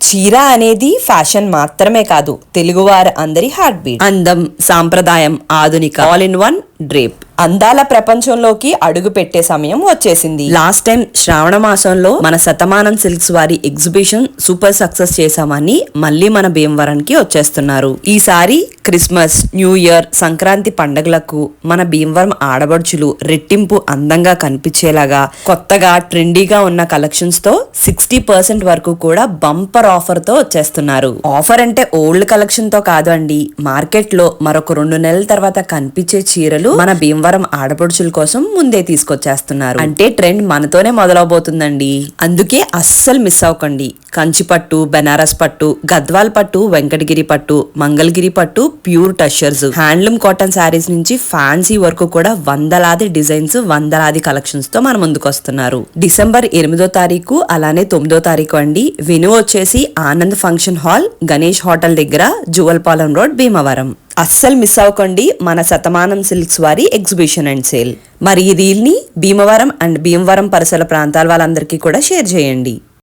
చీర అనేది ఫ్యాషన్ మాత్రమే కాదు, తెలుగువారు అందరి హార్ట్ బీట్. అందం, సాంప్రదాయం, ఆధునిక, ఆల్ ఇన్ వన్ డ్రేప్. అందాల ప్రపంచంలోకి అడుగు పెట్టే సమయం వచ్చేసింది. లాస్ట్ టైం శ్రావణ మాసంలో మన శతమానం సిల్క్స్ వారి ఎగ్జిబిషన్ సూపర్ సక్సెస్ చేశామని మళ్ళీ మన భీమవరానికి వచ్చేస్తున్నారు. ఈసారి క్రిస్మస్, న్యూ ఇయర్, సంక్రాంతి పండుగలకు మన భీమవరం ఆడబడుచులు రెట్టింపు అందంగా కనిపించేలాగా కొత్తగా ట్రెండీగా ఉన్న కలెక్షన్స్ తో 60% వరకు కూడా బంపర్ ఆఫర్ తో వచ్చేస్తున్నారు. ఆఫర్ అంటే ఓల్డ్ కలెక్షన్ తో కాదు అండి, మార్కెట్ లో మరొక 2 నెలల తర్వాత కనిపించే చీరలు మన భీమవరం ఆడపడుచుల కోసం ముందే తీసుకొచ్చేస్తున్నారు. అంటే ట్రెండ్ మనతోనే మొదలవబోతుందండి. అందుకే అస్సలు మిస్ అవ్వకండి. కంచి పట్టు, బెనారస్ పట్టు, గద్వాల్ పట్టు, వెంకటగిరి పట్టు, మంగళగిరి పట్టు, ప్యూర్ టషర్స్, హ్యాండ్లూమ్ కాటన్ శారీస్ నుంచి ఫ్యాన్సీ వరకు కూడా వందలాది డిజైన్స్, వందలాది కలెక్షన్స్ తో మన ముందుకు వస్తున్నారు. డిసెంబర్ 8వ తారీఖు అలానే 9వ తారీఖు అండి. వెన్యూ వచ్చేసి Anand function hall, Ganesh hotel దగ్గర, జువల్పాలెం రోడ్, భీమవరం. అస్సలు మిస్ అవ్వకండి మన శతమానం సిల్క్స్ వారి ఎగ్జిబిషన్ అండ్ సేల్. మరి ఈ రీల్ ని భీమవరం అండ్ భీమవరం పరిసర ప్రాంతాల వాళ్ళందరికీ కూడా షేర్ చేయండి.